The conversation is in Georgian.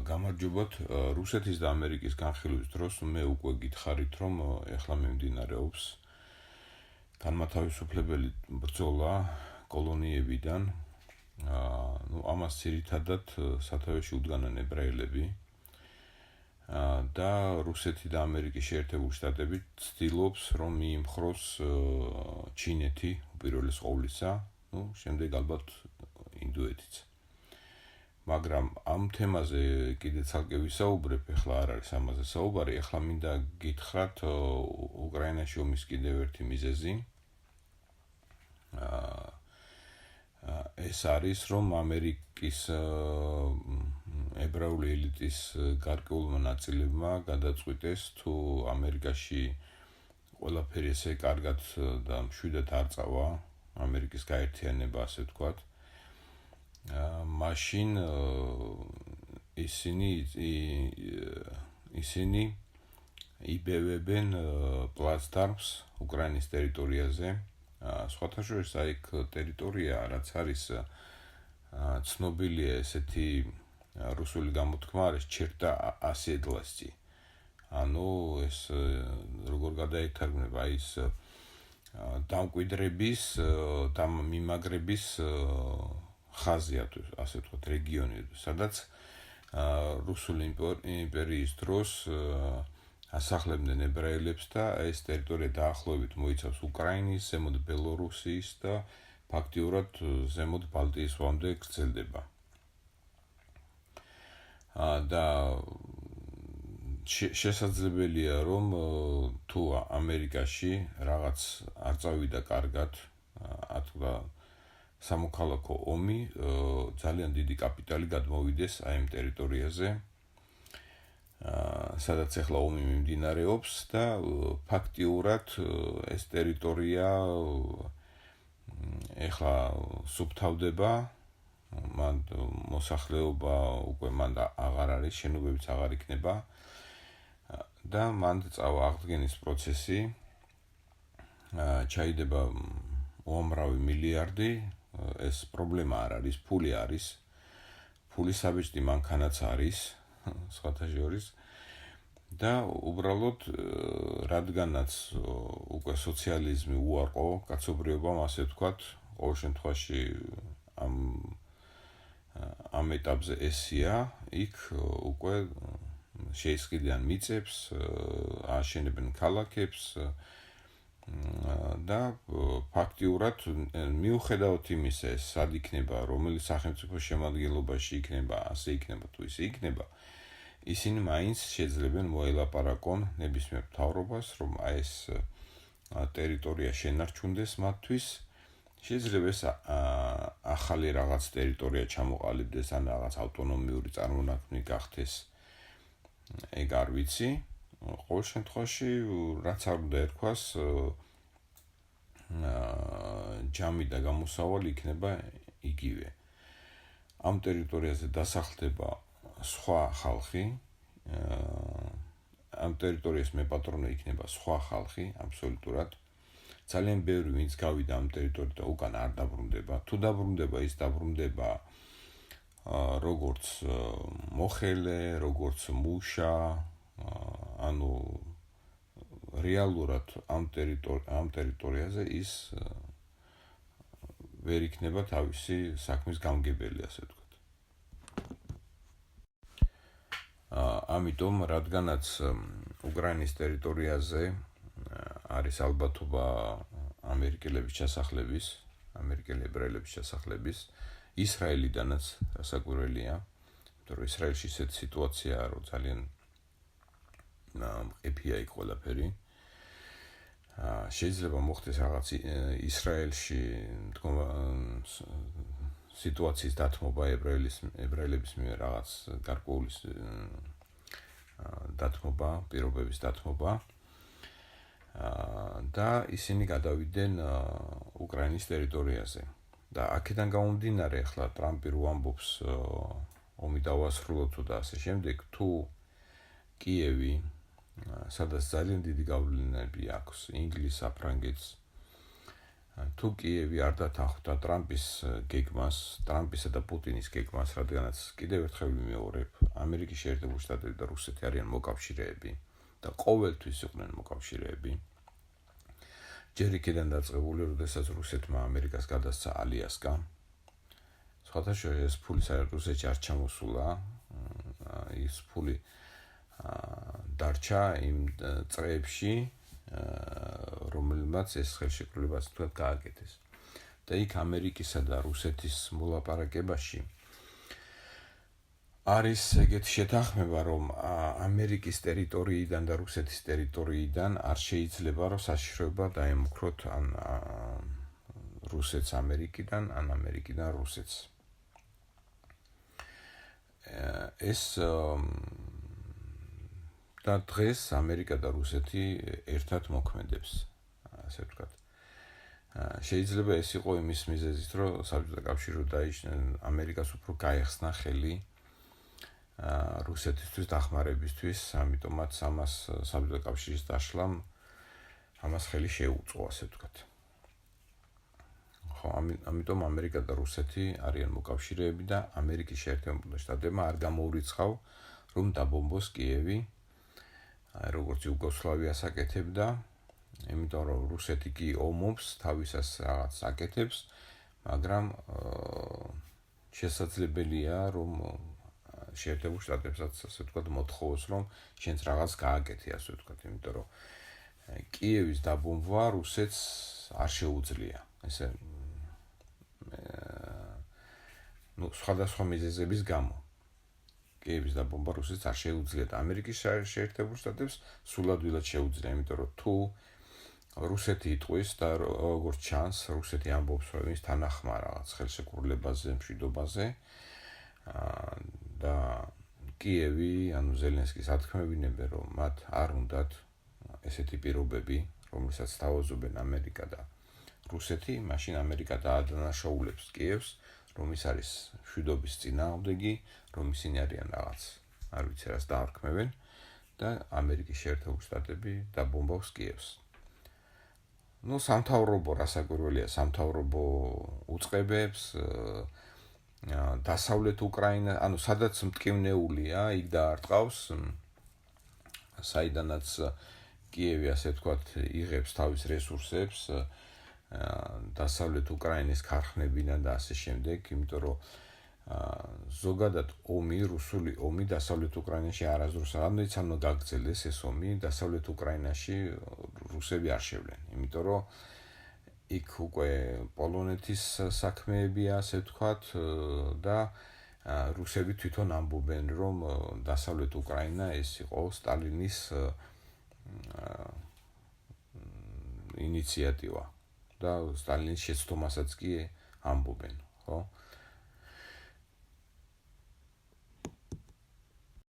გამარჯობათ. რუსეთის და ამერიკის განხილვის დროს მე უკვე გითხარით, რომ ეხლა მიმდინარეობს განმათავისუფლებელი ბრძოლა კოლონიებიდან. ამას ძირითადად სათავეში უდგანან ებრაელები და რუსეთი და ამერიკის შეერთებული შტატები ცდილობს, რომ მიიმხროს ჩინეთი უპირველეს ყოვლისა, შემდეგ ალბათ ინდოეთიც. მაგრამ ამ თემაზე კიდე ცალკე ვისაუბრებ, ეხლა არ არის ამაზე საუბარი, ეხლა მინდა გითხრათ უკრაინაში ომის კიდევ ერთი მიზეზი. ეს არის, რომ ამერიკის ებრაული ელიტის გარკვეულმა ნაწილებმა გადაწყვიტეს, თუ ამერიკაში ყველაფერი ესე კარგად და მშვიდად არ წავა, ამერიკის გაერთიანება, ასე ვთქვათ, მაშინ ისინი იბევებენ პლაცდარმს უკრაინის ტერიტორიაზე. სხვათა შორის აქ ტერიტორია, რაც არის ცნობილია ესეთი რუსული გამოთქმა არის ჩერტა ასიედლასი. ანუ ეს როგორ გადაითარგმნება ის დამკვიდრების და მიმაგრების ხაზია, ასე ვთქვათ, რეგიონი, სადაც რუსული იმპერიის დროს ასახლებდნენ ებრაელებს და ეს ტერიტორია დაახლოებით მოიცავს უკრაინის, ზემოთ ბელორუსიის და ფაქტიურად ზემოთ ბალტიის ზღვამდე გრძელდება. და შესაძლებელია, რომ თუ ამერიკაში რაღაც არ წავიდა კარგად, ათქვა სამოქალაქო ომი, ძალიან დიდი კაპიტალი გადმოვიდეს აი ამ ტერიტორიაზე, სადაც ახლა ომი მიმდინარეობს და ფაქტიურად ეს ტერიტორია ახლა სუფთავდება, მან მოსახლეობა უკვე მან აღარ არის, შენობებიც აღარ იქნება და მან წავა აღდგენის პროცესი, ჩაიდება უამრავი მილიარდი, ეს პრობლემა არ არის, ფული არის, ფულის საბჭოთი მანქანაც არის, სხვათა შორის და უბრალოდ რადგანაც უკვე სოციალიზმი უარყო კაცობრიობამ, ასე ვთქვათ, ყოველ შემთხვევაში ამ ეტაპზე ესია, იქ უკვე შეისყიდიან მიწებს, აშენებენ ქალაქებს და ფაქტიურად მიუხედავად იმისა, ეს სად იქნება, რომელი სახელმწიფოს შემადგენლობაში იქნება, ასე იქნება თუ ისე იქნება, ისინი მაინც შეძლებენ მოელაპარაკონ ნებისმიერ მთავრობას, რომ ეს ტერიტორია შენარჩუნდეს მათთვის, შეიძლება ეს ახალი რაღაც ტერიტორია ჩამოყალიბდეს, ან რაღაც ავტონომიური წარმონაქმნი გახდეს, ეგ არ ვიცი. ყოველ შემთხვევაში, რაც არ უნდა ერქვას, ჯამი და გამოსავალი იქნება იგივე. ამ ტერიტორიაზე დასახლდება სხვა ხალხი, ამ ტერიტორიას მეპატრონე იქნება სხვა ხალხი, აბსოლუტურად. ძალიან ბევრი ვინც გავიდა ამ ტერიტორიიდან უკან არ დაბრუნდება. თუ დაბრუნდება, ის დაბრუნდება როგორც მოხელე, როგორც მუშა, ანუ რეალურად ამ ტერიტორიაზე ის ვერ იქნება თავისი საქმის გამგებელი, ასე ვთქვათ. ამიტომ, რადგანაც უკრაინის ტერიტორიაზე არის ალბათობა ამერიკელების ჩასახლების, ამერიკელი ებრაელების ჩასახლების, ისრაელიდანაც სასაკვირველია, იმიტომ რომ ისრაელში ისეთი სიტუაციაა, რომ ძალიან მყიფეა იქ ყველაფერი. შეიძლება მოხდეს რაღაც ისრაელში სიტუაციის დათმობა ებრაელების მიერ რაღაც გარკვეული დათმობა, პირობების დათმობა და ისინი გადავიდნენ უკრაინის ტერიტორიაზე. და აქედან გამომდინარე, ახლა ტრამპი რო ამბობს ომი დავასრულოთ და ასე შემდეგ, თუ კიევი, სადაც ძალიან დიდი გავლენები აქვს ინგლისს, საფრანგეთს, თუ კიევი არ დათანხმდა ტრამპის გეგმას, ტრამპისა და პუტინის გეგმას, რადგანაც კიდევ ერთხელ ვიმეორებ, ამერიკის შეერთებული შტატები და რუსეთი არიან მოკავშირეები და ყოველთვის იყვნენ მოკავშირეები. ჯერ იქიდან დაწყებული, როდესაც რუსეთმა ამერიკას გადასცა ალიასკა. სხვათა შორის ეს ფული რუსეთში არ ჩამოსულა, ის ფული დარჩა იმ წრეებში, რომელმაც ეს ხელშეკრულებას თქვათ გააკეთეს. და იქ ამერიკისა და რუსეთის მოლაპარაკებაში არის ეგეთი შეთანხმება, რომ ამერიკის ტერიტორიიდან და რუსეთის ტერიტორიიდან არ შეიძლება რომ საშიშროება დაემუქროთ ან რუსეთს ამერიკიდან, ან ამერიკიდან რუსეთს. ეს და დღეს ამერიკა და რუსეთი ერთად მოქმედებს, ასე ვთქვათ. შეიძლება ეს იყო იმის მიზეზით, რომ საბჭოთა კავშირი დაიჭრა ამერიკას უფრო გაეხსნა ხელი რუსეთისთვის დახმარებისთვის, ამიტომაც ამას საბჭოთა კავშირის დაშლამ ამას ხელი შეუწყო, ასე ვთქვათ. ხო, ამიტომ ამერიკა და რუსეთი არიან მოკავშირეები და ამერიკის შეერთებული შტატებმა არ გამოურიცხավ, რომ დაბომბოს კიევი, როგორც იუგოსლავიას აკეთებდა, იმიტომ რომ რუსეთი კი ომობს, თავისას რაღაც აკეთებს, მაგრამ შესაძლებელია, რომ შეერთებულ შტატებსაც, ასე ვთქვათ, მოთხოვოს, რომ შენც რაღაც გააკეთე, ასე ვთქვათ, იმიტომ რომ კიევის დაბომბვა რუსეთს არ შეუძლია. ესე სხვადასხვა მიზეზების გამო. კიევის დაბომბვა რუსეთს არ შეუძლია და ამერიკის შეერთებულ შტატებს სულადვილად შეუძლია, იმიტომ რომ თუ რუსეთი იტყვის და როგორც ჩანს, რუსეთი ამბობს, რომ ის თანახმა რაღაც ხელშეკრულებაზე, მშვიდობაზე და კიევი, ანუ ზელენსკის ათქმევინებენ, რომ მათ არ უნდათ ესეთი პირობები, რომელსაც თავაზობენ ამერიკა და რუსეთი, მაშინ ამერიკა დაადანაშაულებს კიევს, რომ ის არის მშვიდობის წინააღმდეგი, რომ ისინი არიან რაღაც, არ ვიცი რას დაარქმევენ და ამერიკის შეერთებული შტატები დაბომბავს კიევს. სამთავრობო რასაკვირველია, სამთავრობო უწყებებს დასავლეთ უკრაინა, ანუ სადაც მტკივნეულია, იქ დაარტყავს, საიდანაც კიევი, ასე ვთქვათ, იღებს თავის რესურსებს დასავლეთ უკრაინის ქარხნებიდან და ასე შემდეგ, იმიტომ რომ ზოგადად ომი, რუსული ომი დასავლეთ უკრაინაში არასდროს რამდენიც არ გაგრძელდეს ეს ომი, დასავლეთ უკრაინაში რუსები არ შევლენ, იმიტომ რომ იქ უკვე პოლონეთის საქმეებია, ასე ვთქვათ, და რუსები თვითონ ამბობენ, რომ დასავლეთ უკრაინა ეს იყო სტალინის ინიციატივა და სტალინის შეცდომასაც კი ამბობენ, ხო?